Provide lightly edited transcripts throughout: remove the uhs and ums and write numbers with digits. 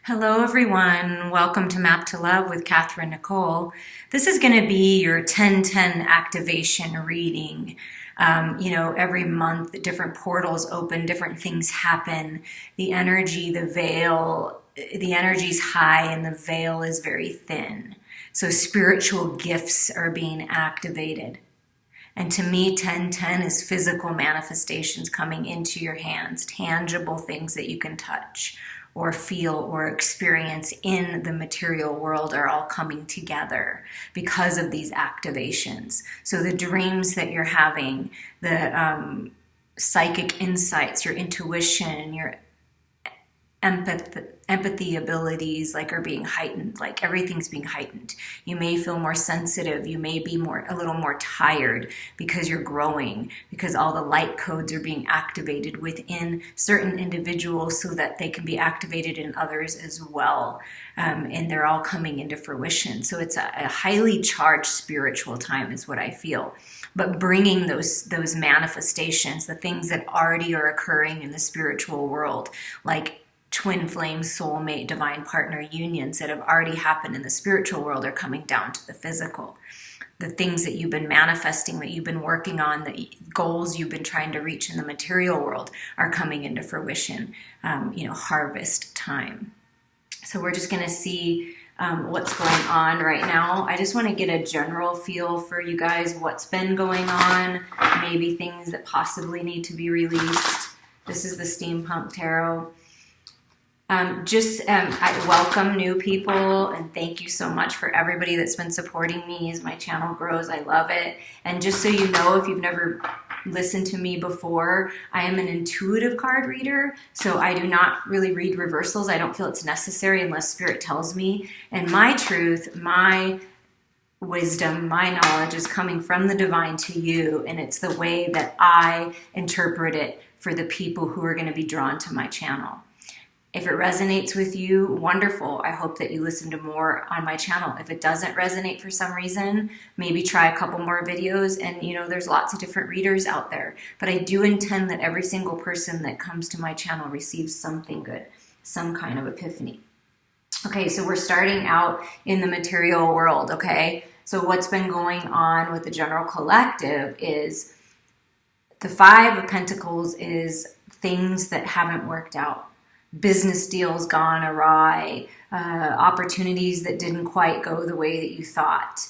Hello, everyone. Welcome to Map to Love with Katherine Nichole. This is going to be your 1010 activation reading. Every month, different portals open, different things happen. The energy's high and the veil is very thin. So spiritual gifts are being activated. And to me, 1010 is physical manifestations coming into your hands, tangible things that you can touch or feel or experience in the material world are all coming together because of these activations. So the dreams that you're having, the psychic insights, your intuition, your empathy abilities are being heightened, everything's being heightened. You may feel more sensitive, you may be a little more tired because you're growing, because all the light codes are being activated within certain individuals so that they can be activated in others as well. And they're all coming into fruition. So it's a highly charged spiritual time is what I feel. But bringing those manifestations, the things that already are occurring in the spiritual world, like twin flame, soulmate, divine partner unions that have already happened in the spiritual world are coming down to the physical. The things that you've been manifesting, that you've been working on, the goals you've been trying to reach in the material world are coming into fruition, harvest time. So we're just going to see what's going on right now. I just want to get a general feel for you guys, what's been going on, maybe things that possibly need to be released. This is the Steampunk Tarot. I welcome new people and thank you so much for everybody that's been supporting me as my channel grows. I love it. And just so you know, if you've never listened to me before, I am an intuitive card reader, so I do not really read reversals. I don't feel it's necessary unless Spirit tells me. And my truth, my wisdom, my knowledge is coming from the divine to you, and it's the way that I interpret it for the people who are going to be drawn to my channel. If it resonates with you, wonderful. I hope that you listen to more on my channel. If it doesn't resonate for some reason, maybe try a couple more videos. And there's lots of different readers out there. But I do intend that every single person that comes to my channel receives something good, some kind of epiphany. Okay, so we're starting out in the material world, okay? So what's been going on with the general collective is the Five of Pentacles is things that haven't worked out. Business deals gone awry, opportunities that didn't quite go the way that you thought,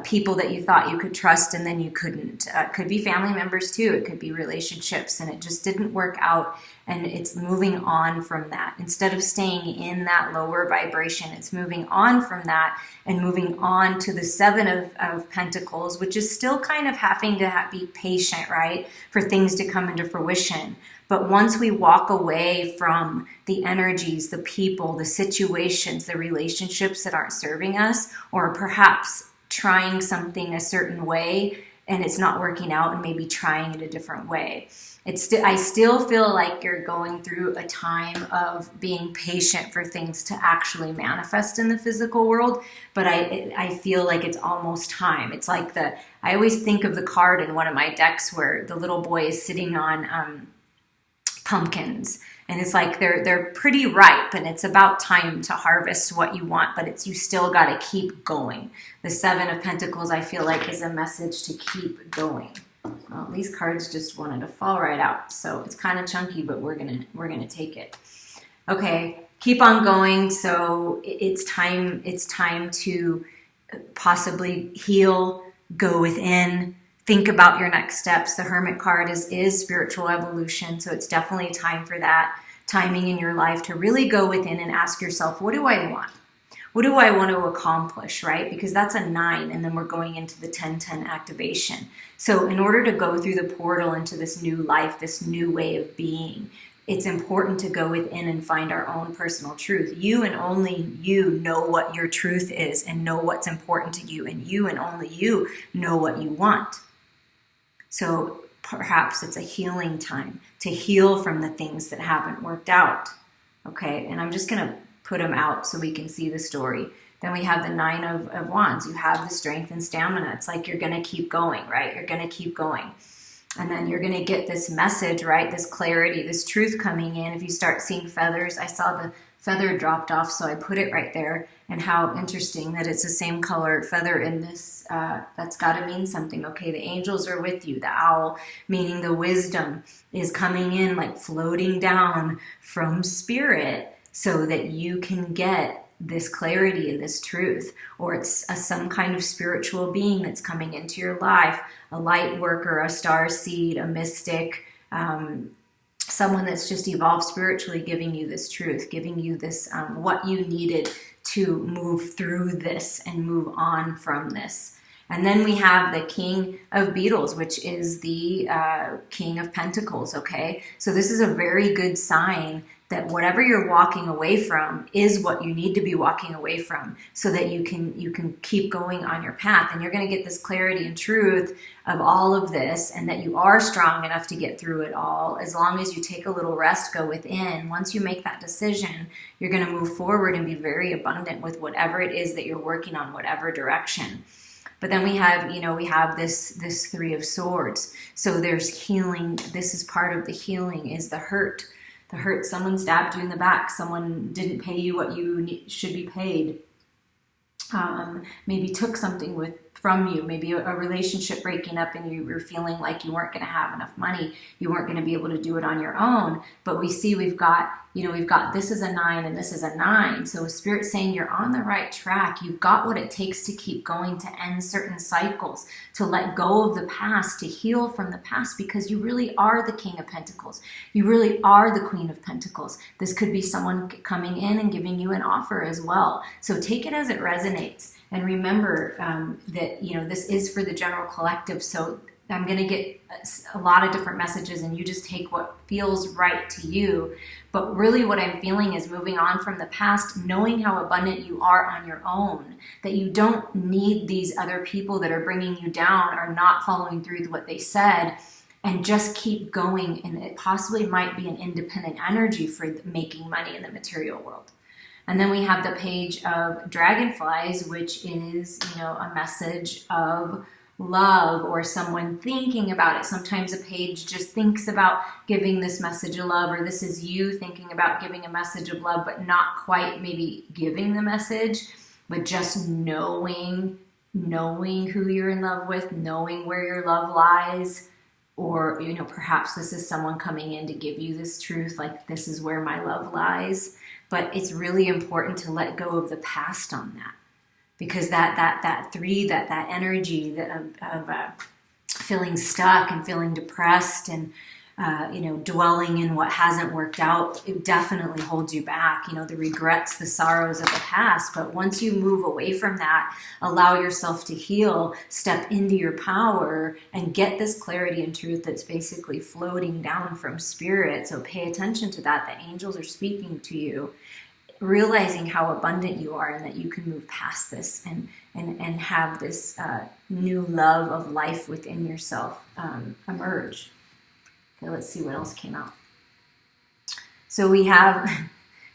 people that you thought you could trust and then you couldn't. It could be family members too, it could be relationships, and it just didn't work out, and it's moving on from that. Instead of staying in that lower vibration, it's moving on from that and moving on to the Seven of Pentacles, which is still kind of having to be patient, right, for things to come into fruition. But once we walk away from the energies, the people, the situations, the relationships that aren't serving us, or perhaps trying something a certain way and it's not working out and maybe trying it a different way. I still feel like you're going through a time of being patient for things to actually manifest in the physical world, but I feel like it's almost time. It's like I always think of the card in one of my decks where the little boy is sitting on pumpkins, and it's like they're pretty ripe and it's about time to harvest what you want, but you still got to keep going. The Seven of Pentacles, I feel like, is a message to keep going. Well, these cards just wanted to fall right out, so it's kind of chunky, but we're gonna take it. Okay, keep on going. So it's time to possibly heal, go within. Think about your next steps. The Hermit card is spiritual evolution, so it's definitely time for that timing in your life to really go within and ask yourself, what do I want? What do I want to accomplish, right? Because that's a 9, and then we're going into the 1010 activation. So in order to go through the portal into this new life, this new way of being, it's important to go within and find our own personal truth. You and only you know what your truth is and know what's important to you, and only you know what you want. So perhaps it's a healing time to heal from the things that haven't worked out. Okay, and I'm just going to put them out so we can see the story. Then we have the Nine of Wands. You have the strength and stamina. It's like you're going to keep going, right? You're going to keep going. And then you're going to get this message, right? This clarity, this truth coming in. If you start seeing feathers, I saw feather dropped off, so I put it right there. And how interesting that it's the same color feather in this. That's got to mean something. Okay, the angels are with you. The owl, meaning the wisdom, is coming in, like floating down from spirit so that you can get this clarity and this truth. Or it's some kind of spiritual being that's coming into your life, a light worker, a star seed, a mystic, someone that's just evolved spiritually, giving you this truth, giving you this, what you needed to move through this and move on from this. And then we have the King of Beetles, which is the King of Pentacles, okay? So this is a very good sign that whatever you're walking away from is what you need to be walking away from, so that you can keep going on your path. And you're going to get this clarity and truth of all of this, and that you are strong enough to get through it all as long as you take a little rest, go within. Once you make that decision, you're going to move forward and be very abundant with whatever it is that you're working on, whatever direction. But then we have this Three of Swords. So there's healing. This is part of the healing, is the hurt. The hurt, someone stabbed you in the back, someone didn't pay you what you should be paid, maybe took something from you, maybe a relationship breaking up and you were feeling like you weren't going to have enough money, you weren't going to be able to do it on your own. But we see we've got this is a 9 and this is a 9. So Spirit's saying you're on the right track. You've got what it takes to keep going, to end certain cycles, to let go of the past, to heal from the past, because you really are the King of Pentacles. You really are the Queen of Pentacles. This could be someone coming in and giving you an offer as well. So take it as it resonates. And remember that, this is for the general collective. So I'm going to get a lot of different messages, and you just take what feels right to you. But really what I'm feeling is moving on from the past, knowing how abundant you are on your own, that you don't need these other people that are bringing you down or not following through with what they said, and just keep going. And it possibly might be an independent energy for making money in the material world. And then we have the Page of Dragonflies, which is, a message of love, or someone thinking about it. Sometimes a page just thinks about giving this message of love, or this is you thinking about giving a message of love, but not quite maybe giving the message, but just knowing who you're in love with, knowing where your love lies. Or, perhaps this is someone coming in to give you this truth, like, this is where my love lies. But it's really important to let go of the past on that. Because that 3, that energy of feeling stuck and feeling depressed and dwelling in what hasn't worked out, it definitely holds you back. The regrets, the sorrows of the past. But once you move away from that, allow yourself to heal, step into your power, and get this clarity and truth that's basically floating down from Spirit. So pay attention to that. The angels are speaking to you, realizing how abundant you are, and that you can move past this and have this new love of life within yourself emerge. Okay, let's see what else came out. So we have,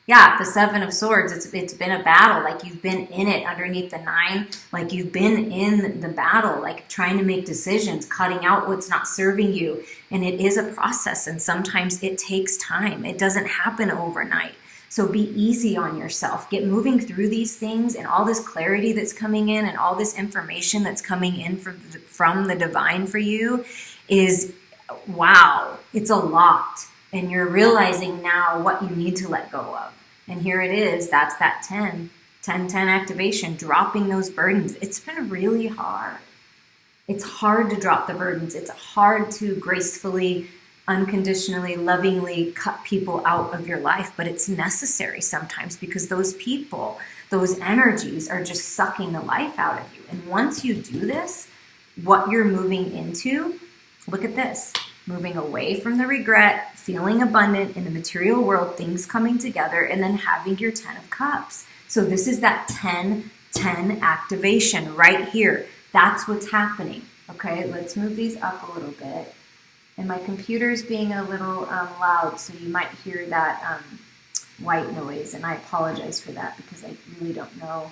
the 7 of Swords. It's been a battle. Like, you've been in it underneath the 9. Like, you've been in the battle, like trying to make decisions, cutting out what's not serving you. And it is a process, and sometimes it takes time. It doesn't happen overnight. So be easy on yourself. Get moving through these things, and all this clarity that's coming in and all this information that's coming in from the divine for you is, wow, it's a lot. And you're realizing now what you need to let go of. And here it is. That's that 10 activation, dropping those burdens. It's been really hard. It's hard to drop the burdens. It's hard to gracefully, unconditionally, lovingly cut people out of your life, but it's necessary sometimes, because those people, those energies are just sucking the life out of you. And once you do this, what you're moving into, look at this, moving away from the regret, feeling abundant in the material world, things coming together, and then having your 10 of Cups. So this is that 10-10 activation right here. That's what's happening. Okay, let's move these up a little bit. And my computer's being a little loud, so you might hear that white noise, and I apologize for that, because I really don't know.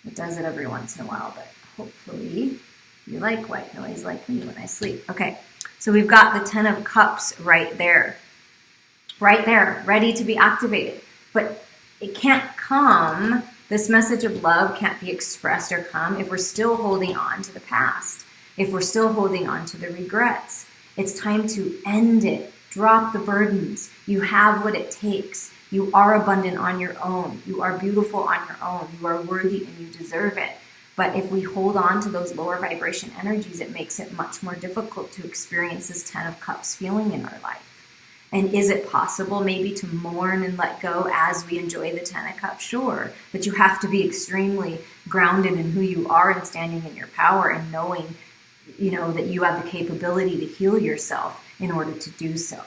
It does it every once in a while, but hopefully you like white noise like me when I sleep. Okay, so we've got the 10 of Cups right there, ready to be activated. But it can't come, this message of love can't be expressed or come if we're still holding on to the past, if we're still holding on to the regrets. It's time to end it. Drop the burdens. You have what it takes. You are abundant on your own. You are beautiful on your own. You are worthy and you deserve it. But if we hold on to those lower vibration energies, it makes it much more difficult to experience this 10 of Cups feeling in our life. And is it possible maybe to mourn and let go as we enjoy the 10 of Cups? Sure. But you have to be extremely grounded in who you are and standing in your power and knowing, that you have the capability to heal yourself in order to do so.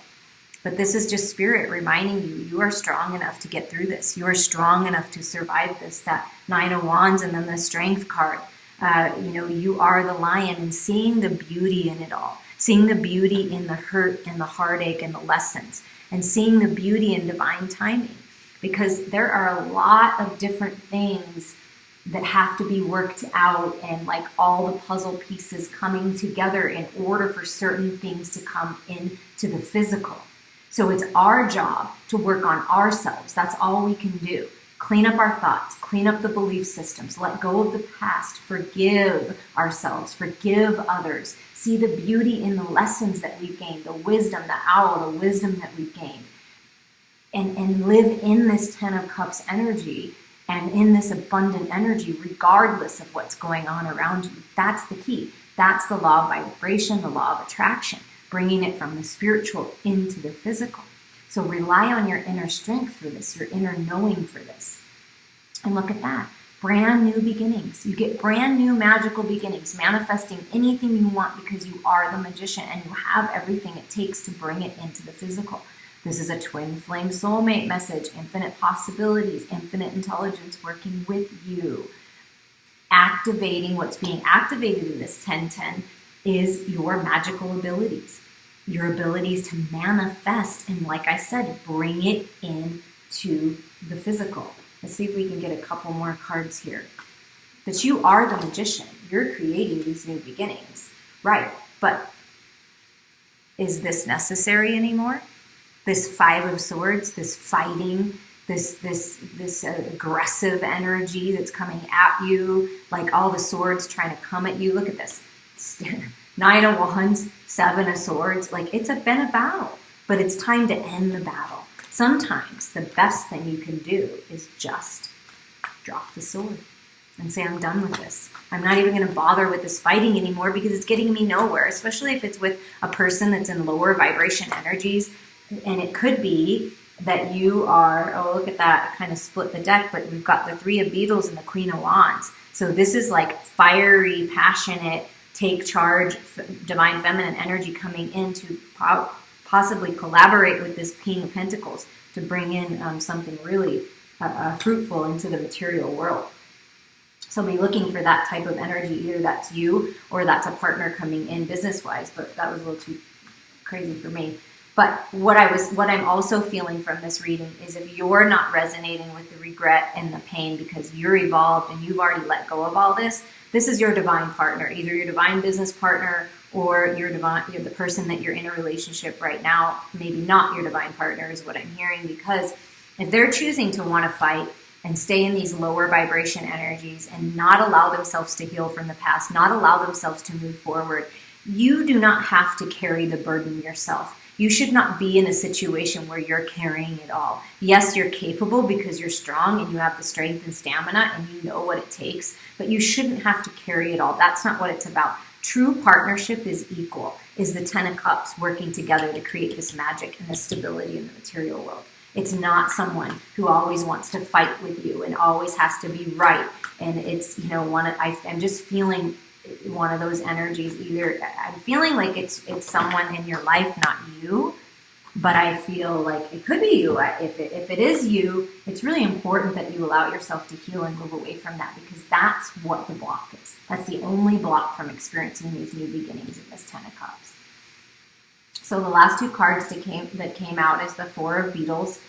But this is just spirit reminding you are strong enough to get through this. You are strong enough to survive this. That 9 of Wands and then the Strength card. You are the lion, and seeing the beauty in it all. Seeing the beauty in the hurt and the heartache and the lessons. And seeing the beauty in divine timing. Because there are a lot of different things that have to be worked out, and like all the puzzle pieces coming together in order for certain things to come into the physical. So it's our job to work on ourselves. That's all we can do. Clean up our thoughts, clean up the belief systems, let go of the past, forgive ourselves, forgive others, see the beauty in the lessons that we've gained, the wisdom, the owl, the wisdom that we've gained, and live in this 10 of Cups energy and in this abundant energy, regardless of what's going on around you. That's the key. That's the law of vibration, the law of attraction, bringing it from the spiritual into the physical. So rely on your inner strength for this, your inner knowing for this. And look at that. Brand new beginnings. You get brand new magical beginnings, manifesting anything you want because you are the magician and you have everything it takes to bring it into the physical. This is a twin flame soulmate message, infinite possibilities, infinite intelligence working with you. Activating what's being activated in this 1010 is your magical abilities, your abilities to manifest and, like I said, bring it into the physical. Let's see if we can get a couple more cards here. But you are the magician. You're creating these new beginnings, right? But is this necessary anymore? This 5 of Swords, this fighting, this aggressive energy that's coming at you, like all the swords trying to come at you. Look at this. 9 of Wands, 7 of Swords. Like, it's been a battle, but it's time to end the battle. Sometimes the best thing you can do is just drop the sword and say, I'm done with this. I'm not even going to bother with this fighting anymore because it's getting me nowhere, especially if it's with a person that's in lower vibration energies. And it could be that you are, oh, look at that, I kind of split the deck, but we've got the 3 of Beetles and the Queen of Wands. So this is like fiery, passionate, take charge, divine feminine energy coming in to possibly collaborate with this King of Pentacles to bring in something really fruitful into the material world. So be looking for that type of energy. Either that's you or that's a partner coming in business-wise, but that was a little too crazy for me. But what I'm also feeling from this reading is if you're not resonating with the regret and the pain because you're evolved and you've already let go of all this, this is your divine partner, either your divine business partner or you're the person that you're in a relationship right now. Maybe not your divine partner is what I'm hearing, because if they're choosing to want to fight and stay in these lower vibration energies and not allow themselves to heal from the past, not allow themselves to move forward, you do not have to carry the burden yourself. You should not be in a situation where you're carrying it all. Yes, you're capable because you're strong and you have the strength and stamina and you know what it takes, but you shouldn't have to carry it all. That's not what it's about. True partnership is equal, is the 10 of Cups working together to create this magic and this stability in the material world. It's not someone who always wants to fight with you and always has to be right. And it's, I'm just feeling one of those energies. Either I'm feeling like it's someone in your life, not you, but I feel like it could be you. If it is you, it's really important that you allow yourself to heal and move away from that, because that's what the block is. That's the only block from experiencing these new beginnings in this 10 of Cups. So the last 2 cards that came out is the 4 of Beetles,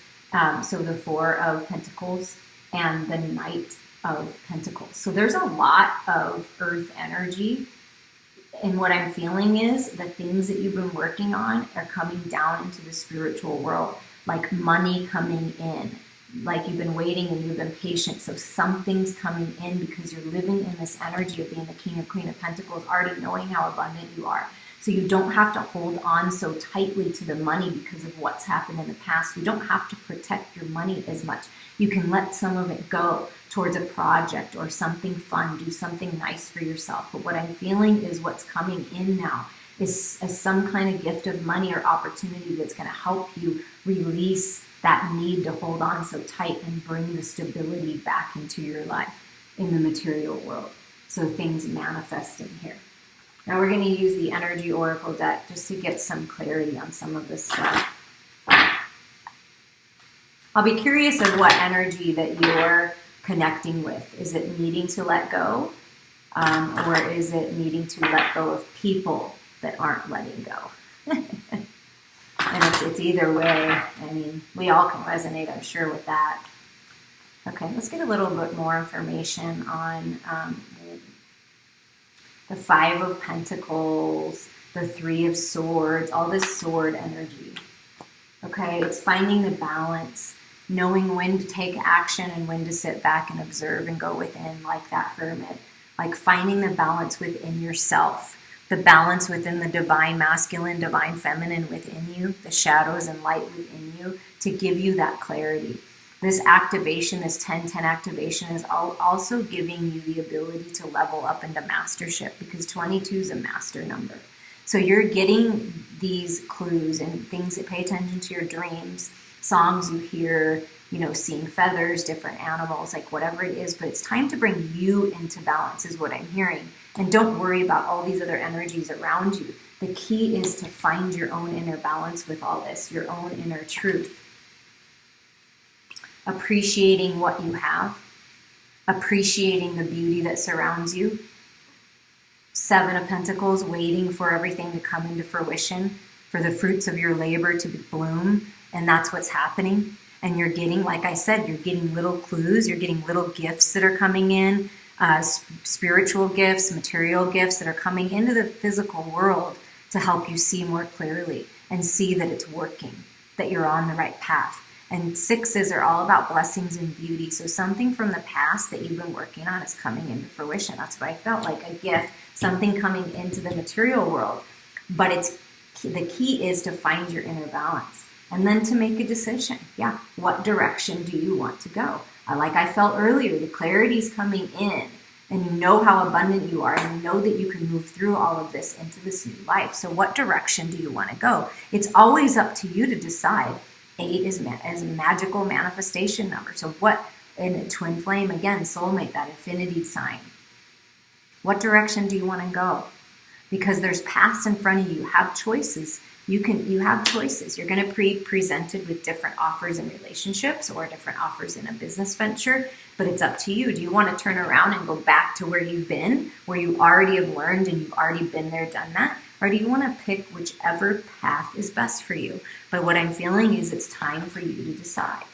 so the 4 of Pentacles and the Knight of Pentacles. So there's a lot of earth energy, and what I'm feeling is the things that you've been working on are coming down into the spiritual world, like money coming in, like you've been waiting and you've been patient. So something's coming in because you're living in this energy of being the King or Queen of Pentacles, already knowing how abundant you are. So you don't have to hold on so tightly to the money because of what's happened in the past. You don't have to protect your money as much. You can let some of it go towards a project or something fun, do something nice for yourself. But what I'm feeling is what's coming in now is some kind of gift of money or opportunity that's going to help you release that need to hold on so tight and bring the stability back into your life in the material world. So things manifest in here. Now we're going to use the Energy Oracle deck just to get some clarity on some of this stuff. I'll be curious of what energy that you're connecting with. Is it needing to let go? Or is it needing to let go of people that aren't letting go? And it's either way. I mean, we all can resonate, I'm sure, with that. Okay, let's get a little bit more information on the Five of Pentacles, the Three of Swords, all this sword energy. Okay, it's finding the balance, knowing when to take action and when to sit back and observe and go within like that hermit. Like finding the balance within yourself, the balance within the divine masculine, divine feminine within you, the shadows and light within you to give you that clarity. This activation, this 10-10 activation is also giving you the ability to level up into mastership because 22 is a master number. So you're getting these clues and things that pay attention to your dreams, songs you hear, you know, seeing feathers, different animals, like whatever it is. But it's time to bring you into balance is what I'm hearing. And don't worry about all these other energies around you. The key is to find your own inner balance with all this, your own inner truth. Appreciating what you have, appreciating the beauty that surrounds you. Seven of Pentacles, waiting for everything to come into fruition, for the fruits of your labor to bloom, and that's what's happening. And you're getting, like I said, you're getting little clues, you're getting little gifts that are coming in, spiritual gifts, material gifts that are coming into the physical world to help you see more clearly and see that it's working, that you're on the right path. And sixes are all about blessings and beauty. So something from the past that you've been working on is coming into fruition. That's what I felt like, a gift, something coming into the material world. But the key is to find your inner balance and then to make a decision. Yeah, what direction do you want to go? Like I felt earlier, the clarity is coming in and you know how abundant you are and you know that you can move through all of this into this new life. So what direction do you want to go? It's always up to you to decide. 8 is a magical manifestation number. So what, in a twin flame, again, soulmate, that infinity sign. What direction do you want to go? Because there's paths in front of you. You have choices. You have choices. You're going to be presented with different offers in relationships or different offers in a business venture, but it's up to you. Do you want to turn around and go back to where you've been, where you already have learned and you've already been there, done that? Or do you want to pick whichever path is best for you? But what I'm feeling is it's time for you to decide.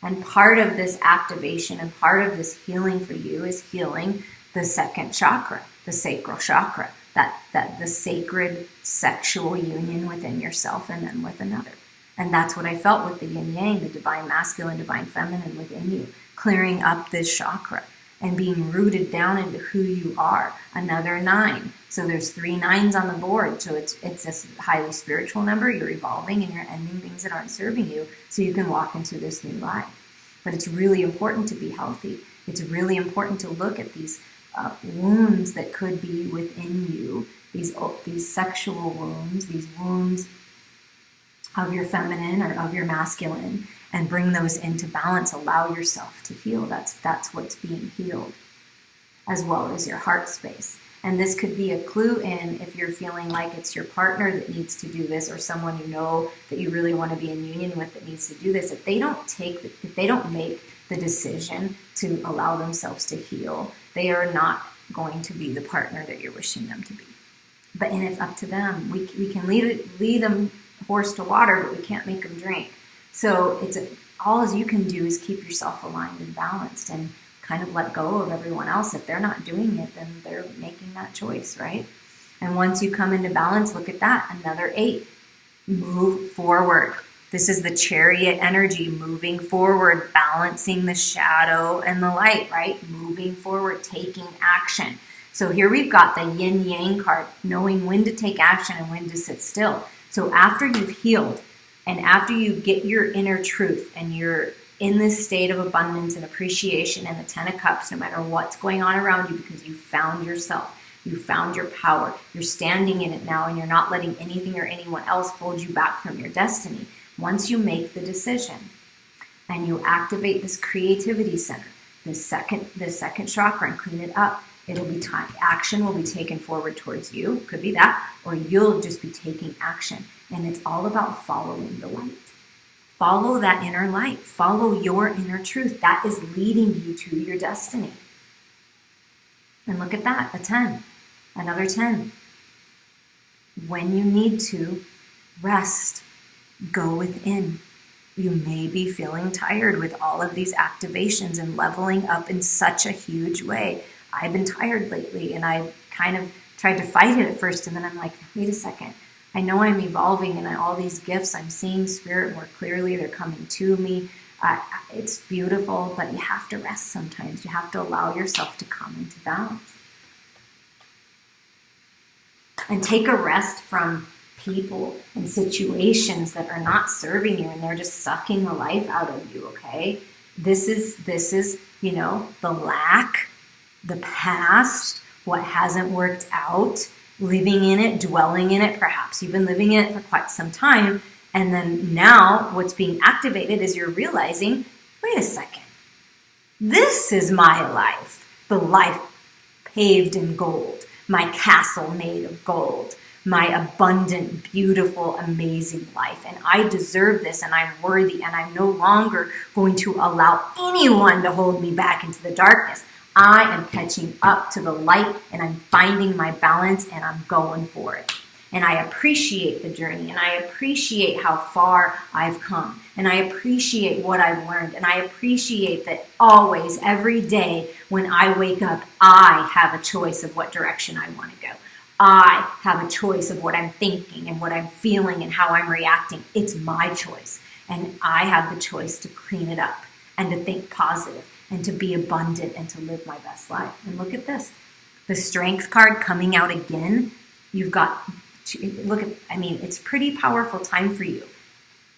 And part of this activation and part of this healing for you is healing the second chakra, the sacral chakra, that the sacred sexual union within yourself and then with another. And that's what I felt with the yin yang, the divine masculine, divine feminine within you, clearing up this chakra and being rooted down into who you are. Another 9. So there's 3 9s on the board. So it's a highly spiritual number. You're evolving and you're ending things that aren't serving you so you can walk into this new life. But it's really important to be healthy. It's really important to look at these wounds that could be within you, these sexual wounds, these wounds of your feminine or of your masculine, and bring those into balance. Allow yourself to heal. That's what's being healed, as well as your heart space. And this could be a clue in if you're feeling like it's your partner that needs to do this, or someone you know that you really want to be in union with that needs to do this. If they don't make the decision to allow themselves to heal, they are not going to be the partner that you're wishing them to be. And it's up to them. We can lead them horse to water, but we can't make them drink. So all you can do is keep yourself aligned and balanced and kind of let go of everyone else. If they're not doing it, then they're making that choice, right? And once you come into balance, look at that, another 8. Move forward. This is the Chariot energy, moving forward, balancing the shadow and the light, right? Moving forward, taking action. So here we've got the yin yang card, knowing when to take action and when to sit still. So after you've healed and after you get your inner truth and you're in this state of abundance and appreciation and the 10 of Cups, no matter what's going on around you, because you found yourself, you found your power, you're standing in it now, and you're not letting anything or anyone else hold you back from your destiny. Once you make the decision and you activate this creativity center, the second chakra, and clean it up, it'll be time. Action will be taken forward towards you. Could be that, or you'll just be taking action. And it's all about following the light. Follow that inner light. Follow your inner truth. That is leading you to your destiny. And look at that, a 10, another 10. When you need to, rest, go within. You may be feeling tired with all of these activations and leveling up in such a huge way. I've been tired lately, and I kind of tried to fight it at first, and then I'm like, wait a second. I know I'm evolving, and all these gifts, I'm seeing spirit more clearly. They're coming to me. It's beautiful, but you have to rest sometimes. You have to allow yourself to come into balance. And take a rest from people and situations that are not serving you, and they're just sucking the life out of you, okay? This is, the lack, the past, what hasn't worked out, living in it, dwelling in it. Perhaps you've been living in it for quite some time. And then now what's being activated is you're realizing, wait a second, this is my life. The life paved in gold, my castle made of gold, my abundant, beautiful, amazing life. And I deserve this, and I'm worthy, and I'm no longer going to allow anyone to hold me back into the darkness. I am catching up to the light, and I'm finding my balance, and I'm going for it. And I appreciate the journey, and I appreciate how far I've come, and I appreciate what I've learned, and I appreciate that always, every day when I wake up, I have a choice of what direction I want to go. I have a choice of what I'm thinking and what I'm feeling and how I'm reacting. It's my choice, and I have the choice to clean it up and to think positive and to be abundant and to live my best life. And look at this. The Strength card coming out again. You've got, it's pretty powerful time for you.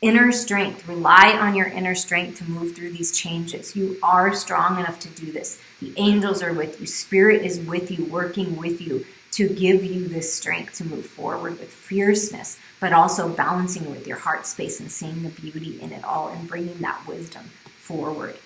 Inner strength. Rely on your inner strength to move through these changes. You are strong enough to do this. The angels are with you. Spirit is with you, working with you to give you this strength to move forward with fierceness, but also balancing with your heart space and seeing the beauty in it all and bringing that wisdom forward.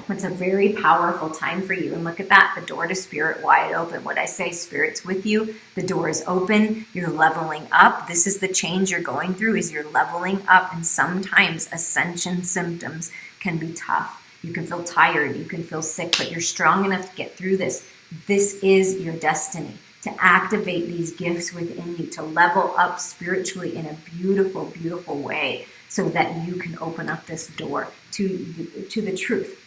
It's a very powerful time for you. And look at that, the door to spirit wide open. What I say, spirit's with you. The door is open. You're leveling up. This is the change you're going through, is you're leveling up. And sometimes ascension symptoms can be tough. You can feel tired. You can feel sick, but you're strong enough to get through this. This is your destiny, to activate these gifts within you, to level up spiritually in a beautiful, beautiful way so that you can open up this door to the truth.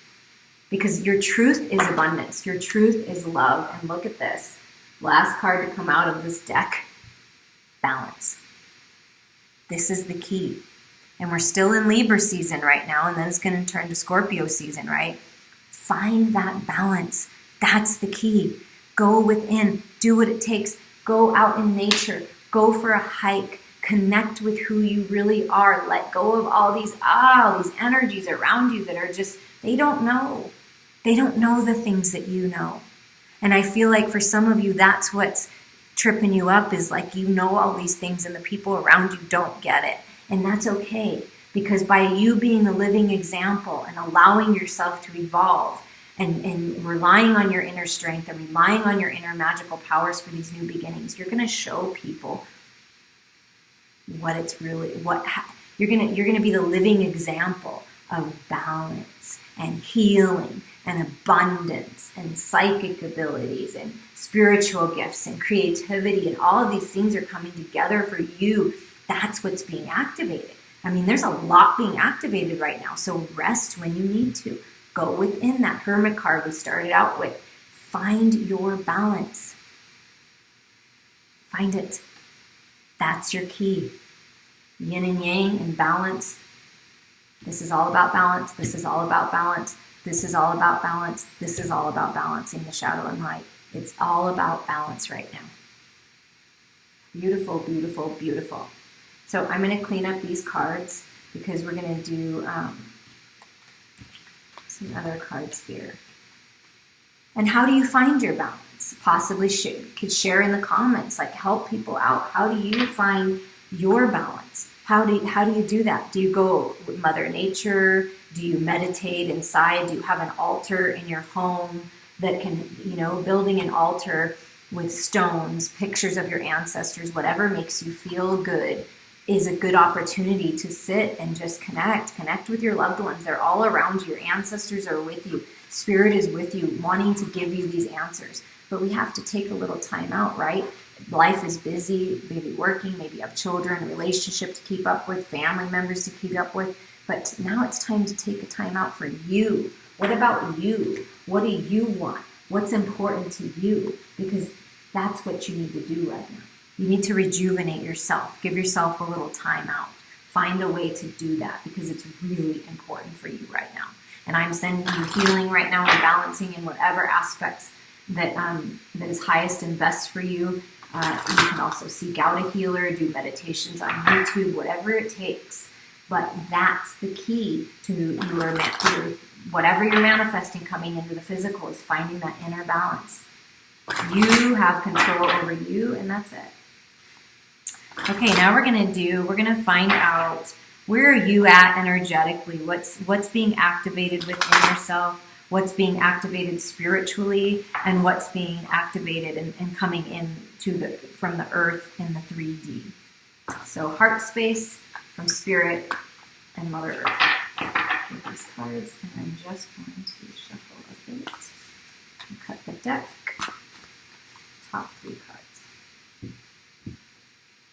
Because your truth is abundance. Your truth is love. And look at this. Last card to come out of this deck. Balance. This is the key. And we're still in Libra season right now, and then it's going to turn to Scorpio season, right? Find that balance. That's the key. Go within. Do what it takes. Go out in nature. Go for a hike. Connect with who you really are. Let go of all these energies around you that are just, they don't know. They don't know the things that you know. And I feel like for some of you, that's what's tripping you up, is like you know all these things and the people around you don't get it. And that's okay, because by you being the living example and allowing yourself to evolve and relying on your inner strength and relying on your inner magical powers for these new beginnings, you're going to show people what it's really, you're going to be the living example of balance and healing and abundance and psychic abilities and spiritual gifts and creativity, and all of these things are coming together for you. That's what's being activated. I mean, there's a lot being activated right now. So rest when you need to. Go within that Hermit card we started out with. Find your balance. Find it. That's your key. yin and yang and balance. This is all about balance. This is all about balance. This is all about balance. This is all about balancing the shadow and light. It's all about balance right now. Beautiful, beautiful, beautiful. So I'm going to clean up these cards because we're going to do some other cards here. And how do you find your balance? Possibly could share in the comments, like help people out. How do you find your balance? How do you do that? Do you go with Mother Nature? Do you meditate inside? Do you have an altar in your home that can, building an altar with stones, pictures of your ancestors, whatever makes you feel good is a good opportunity to sit and just connect with your loved ones. They're all around you. Your ancestors are with you. Spirit is with you, wanting to give you these answers. But we have to take a little time out, right? Life is busy, maybe working, maybe you have children, relationship to keep up with, family members to keep up with. But now it's time to take a time out for you. What about you? What do you want? What's important to you? Because that's what you need to do right now. You need to rejuvenate yourself. Give yourself a little time out. Find a way to do that because it's really important for you right now. And I'm sending you healing right now and balancing in whatever aspects that is highest and best for you. You can also seek out a healer, do meditations on YouTube, whatever it takes. But that's the key to your whatever you're manifesting coming into the physical is finding that inner balance. You have control over you, and that's it. Okay, now we're gonna find out where are you at energetically? What's being activated within yourself? What's being activated spiritually, and what's being activated and coming in from the earth in the 3D. So heart space from spirit and Mother Earth. With these cards, and I'm just going to shuffle a bit and cut the deck. Top 3 cards.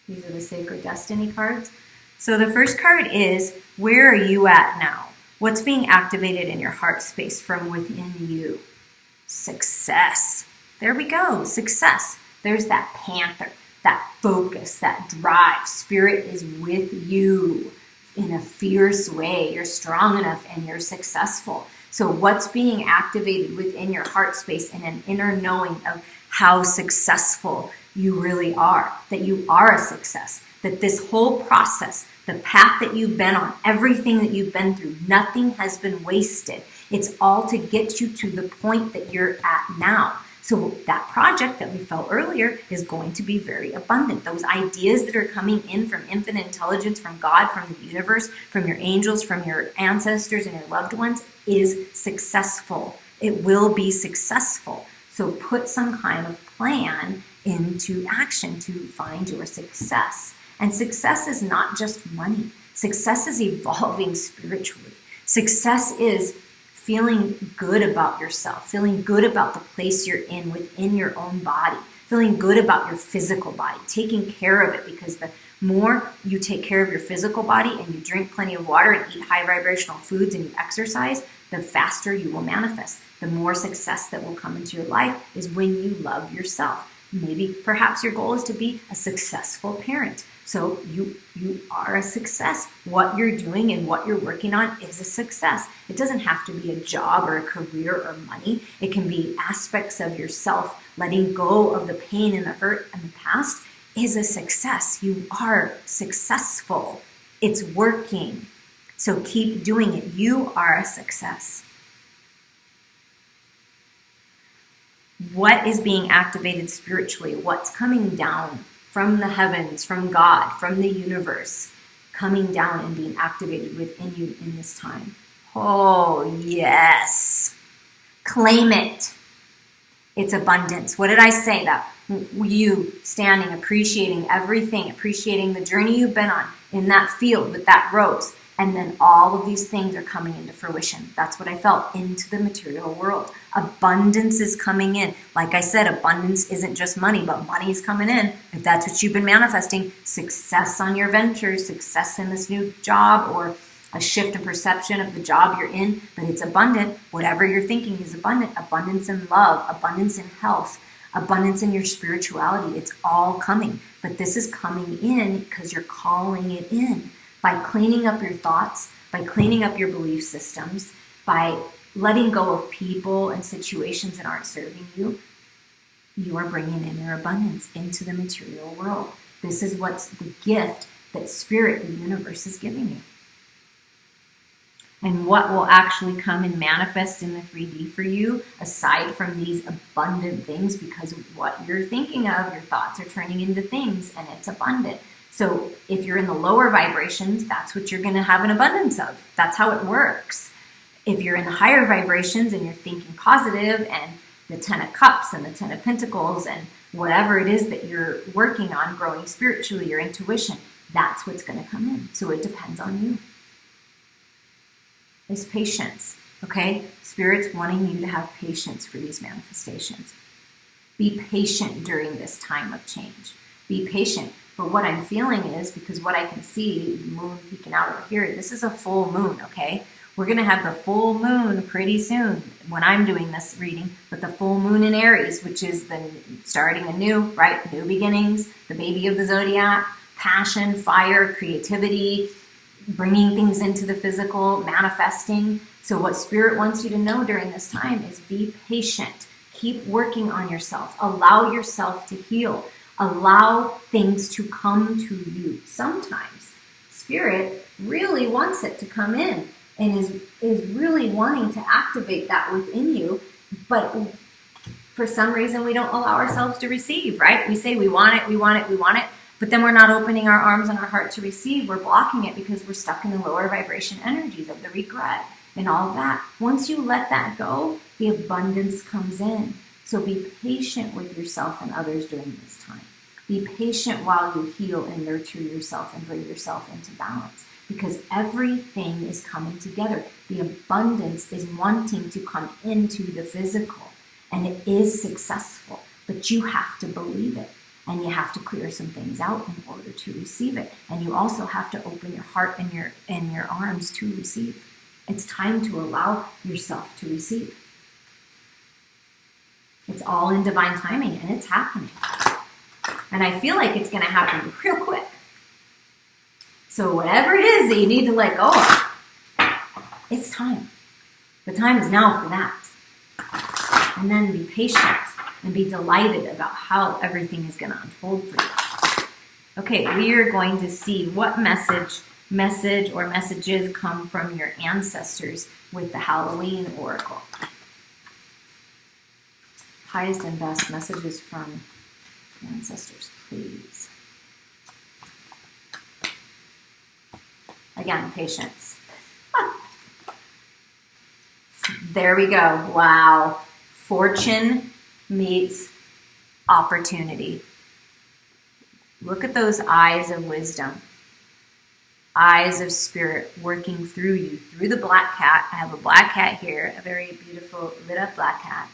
These are the Sacred Destiny cards. So the first card is, where are you at now? What's being activated in your heart space from within you? Success. There we go. Success. There's that panther, that focus, that drive. Spirit is with you in a fierce way. You're strong enough and you're successful. So what's being activated within your heart space and an inner knowing of how successful you really are, that you are a success, that this whole process, the path that you've been on, everything that you've been through, nothing has been wasted. It's all to get you to the point that you're at now. So that project that we felt earlier is going to be very abundant. Those ideas that are coming in from infinite intelligence, from God, from the universe, from your angels, from your ancestors and your loved ones is successful. It will be successful. So put some kind of plan into action to find your success. And success is not just money. Success is evolving spiritually. Success is feeling good about yourself, feeling good about the place you're in within your own body, feeling good about your physical body, taking care of it, because the more you take care of your physical body and you drink plenty of water and eat high vibrational foods and you exercise, the faster you will manifest. The more success that will come into your life is when you love yourself. Maybe perhaps your goal is to be a successful parent. So you are a success. What you're doing and what you're working on is a success. It doesn't have to be a job or a career or money. It can be aspects of yourself. Letting go of the pain and the hurt and the past is a success. You are successful. It's working. So keep doing it. You are a success. What is being activated spiritually? What's coming down from the heavens, from God, from the universe, coming down and being activated within you in this time? Oh, yes. Claim it. It's abundance. What did I say? That you standing, appreciating everything, appreciating the journey you've been on in that field with that rose. And then all of these things are coming into fruition. That's what I felt, into the material world. Abundance is coming in. Like I said, abundance isn't just money, but money is coming in. If that's what you've been manifesting, success on your ventures, success in this new job, or a shift in perception of the job you're in, but it's abundant. Whatever you're thinking is abundant. Abundance in love, abundance in health, abundance in your spirituality. It's all coming. But this is coming in because you're calling it in. By cleaning up your thoughts, by cleaning up your belief systems, by letting go of people and situations that aren't serving you, you are bringing in your abundance into the material world. This is what's the gift that Spirit, the universe, is giving you. And what will actually come and manifest in the 3D for you, aside from these abundant things, because what you're thinking of, your thoughts are turning into things, and it's abundant. So if you're in the lower vibrations, that's what you're going to have an abundance of. That's how it works. If you're in the higher vibrations and you're thinking positive, and the 10 of Cups and the 10 of Pentacles and whatever it is that you're working on, growing spiritually, your intuition, that's what's going to come in. So it depends on you. Is patience, okay? Spirit's wanting you to have patience for these manifestations. Be patient during this time of change. Be patient. But what I'm feeling is, because what I can see, moon peeking out over here, this is a full moon, okay? We're going to have the full moon pretty soon when I'm doing this reading, but the full moon in Aries, which is the starting anew, right? New beginnings, the baby of the zodiac, passion, fire, creativity, bringing things into the physical, manifesting. So what Spirit wants you to know during this time is be patient. Keep working on yourself. Allow yourself to heal. Allow things to come to you. Sometimes Spirit really wants it to come in and is really wanting to activate that within you. But for some reason, we don't allow ourselves to receive, right? We say we want it, we want it, we want it. But then we're not opening our arms and our heart to receive. We're blocking it because we're stuck in the lower vibration energies of the regret and all of that. Once you let that go, the abundance comes in. So be patient with yourself and others during this time. Be patient while you heal and nurture yourself and bring yourself into balance, because everything is coming together. The abundance is wanting to come into the physical, and it is successful, but you have to believe it. And you have to clear some things out in order to receive it. And you also have to open your heart and your arms to receive. It's time to allow yourself to receive. It's all in divine timing, and it's happening. And I feel like it's going to happen real quick. So whatever it is that you need to let go of, it's time. The time is now for that. And then be patient. And be delighted about how everything is going to unfold for you. Okay, we are going to see what message or messages come from your ancestors with the Halloween Oracle. Highest and best messages from ancestors, please. Again, patience. There we go. Wow. Fortune meets opportunity. Look at those eyes of wisdom, eyes of Spirit working through you, through the black cat. I have a black cat here, a very beautiful lit up black cat,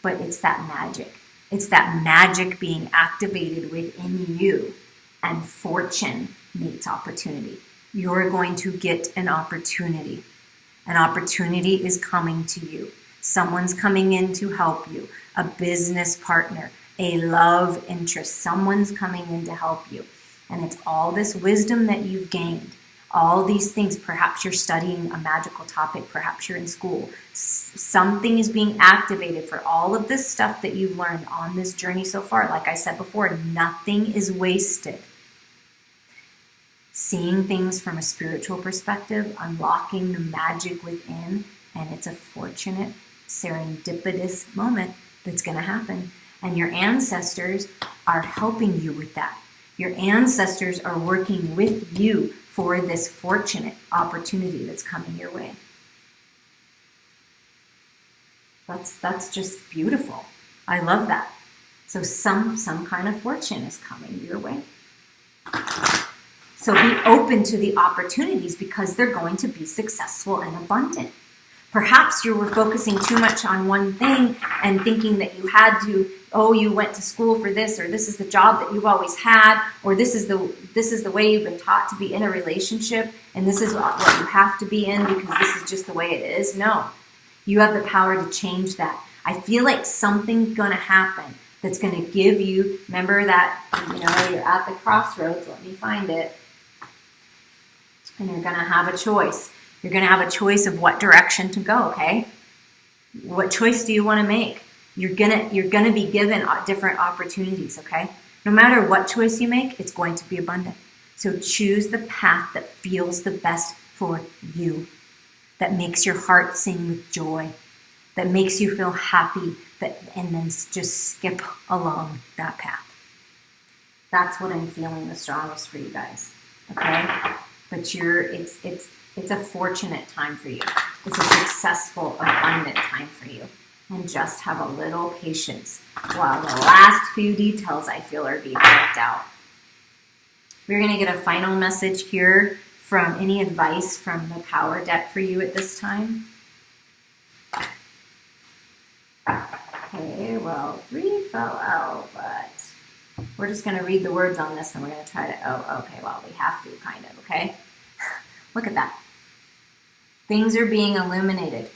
but it's that magic. It's that magic being activated within you, and fortune meets opportunity. You're going to get an opportunity. An opportunity is coming to you. Someone's coming in to help you. A business partner, a love interest. Someone's coming in to help you. And it's all this wisdom that you've gained. All these things. Perhaps you're studying a magical topic. Perhaps you're in school. Something is being activated for all of this stuff that you've learned on this journey so far. Like I said before, nothing is wasted. Seeing things from a spiritual perspective, unlocking the magic within, and it's a fortunate, serendipitous moment that's going to happen. And your ancestors are helping you with that. Your ancestors are working with you for this fortunate opportunity that's coming your way. That's just beautiful. I love that. So some kind of fortune is coming your way. So be open to the opportunities because they're going to be successful and abundant. Perhaps you were focusing too much on one thing and thinking that you had to, you went to school for this, or this is the job that you've always had, or this is the way you've been taught to be in a relationship, and this is what you have to be in because this is just the way it is. No, you have the power to change that. I feel like something's going to happen that's going to give you, remember that, you're at the crossroads. Let me find it. And you're going to have a choice. You're going to have a choice of what direction to go, okay? What choice do you want to make? You're gonna be given different opportunities, okay? No matter what choice you make, it's going to be abundant. So choose the path that feels the best for you, that makes your heart sing with joy, that makes you feel happy, and then just skip along that path. That's what I'm feeling the strongest for you guys, okay? But it's a fortunate time for you. It's a successful, abundant time for you. And just have a little patience while the last few details I feel are being worked out. We're going to get a final message here from any advice from the power deck for you at this time. Okay, well, 3 fell out, but we're just going to read the words on this and we're going to try to, we have to kind of, okay? Look at that. Things are being illuminated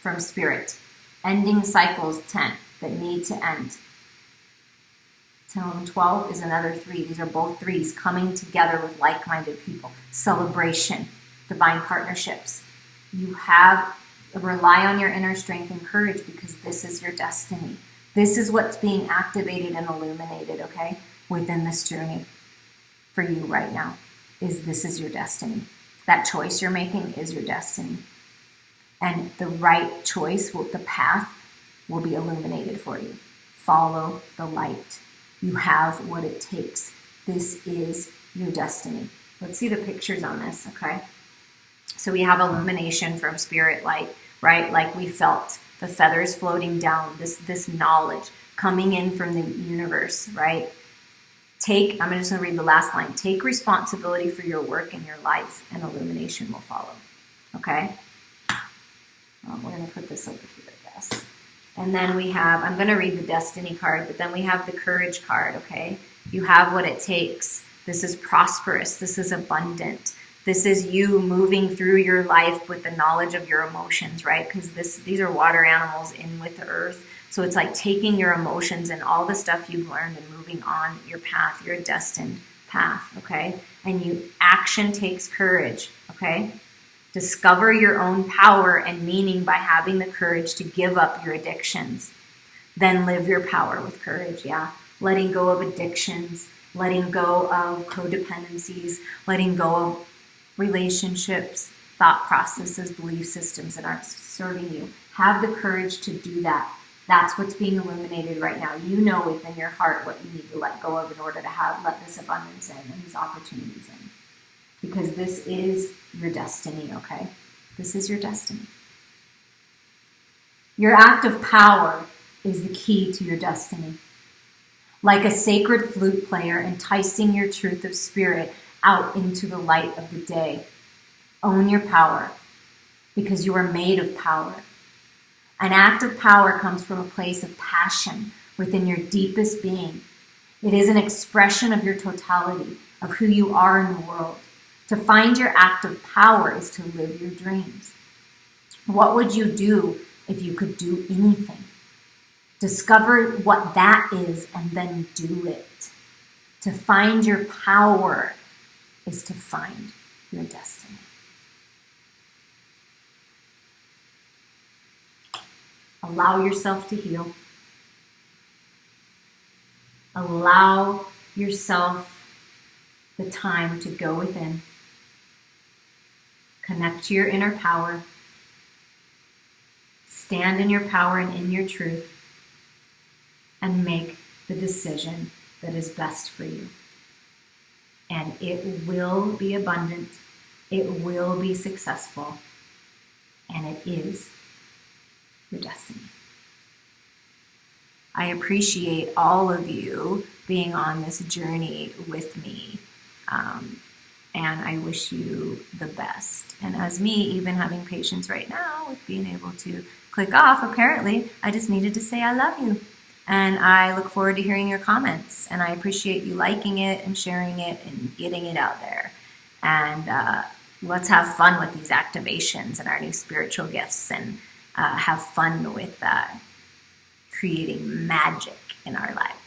from spirit. Ending cycles 10 that need to end. 10, 11, 12 is another 3. These are both 3s coming together with like-minded people. Celebration, divine partnerships. You rely on your inner strength and courage because this is your destiny. This is what's being activated and illuminated, okay, within this journey for you right now. This is your destiny. That choice you're making is your destiny. And the right choice, the path, will be illuminated for you. Follow the light. You have what it takes. This is your destiny. Let's see the pictures on this, okay? So we have illumination from spirit light, right? Like we felt the feathers floating down, this knowledge coming in from the universe, right? I'm just going to read the last line. Take responsibility for your work and your life, and illumination will follow, okay? We're going to put this over here, I guess. And then I'm going to read the destiny card, but then we have the courage card, okay? You have what it takes. This is prosperous. This is abundant. This is you moving through your life with the knowledge of your emotions, right? Because these are water animals in with the earth. So it's like taking your emotions and all the stuff you've learned and moving on your path, your destined path, okay? And action takes courage, okay? Discover your own power and meaning by having the courage to give up your addictions. Then live your power with courage, yeah. Letting go of addictions, letting go of codependencies, letting go of relationships, thought processes, belief systems that aren't serving you. Have the courage to do that. That's what's being illuminated right now. You know within your heart what you need to let go of in order to let this abundance in and these opportunities in. Because this is your destiny, okay? This is your destiny. Your act of power is the key to your destiny. Like a sacred flute player enticing your truth of spirit out into the light of the day. Own your power because you are made of power. An act of power comes from a place of passion within your deepest being. It is an expression of your totality, of who you are in the world. To find your act of power is to live your dreams. What would you do if you could do anything? Discover what that is and then do it. To find your power is to find your destiny. Allow yourself to heal. Allow yourself the time to go within. Connect to your inner power. Stand in your power and in your truth. And make the decision that is best for you. And it will be abundant. It will be successful. And it is your destiny. I appreciate all of you being on this journey with me. And I wish you the best. And as me, even having patience right now with being able to click off, apparently, I just needed to say I love you. And I look forward to hearing your comments. And I appreciate you liking it and sharing it and getting it out there. And let's have fun with these activations and our new spiritual gifts and have fun with creating magic in our lives.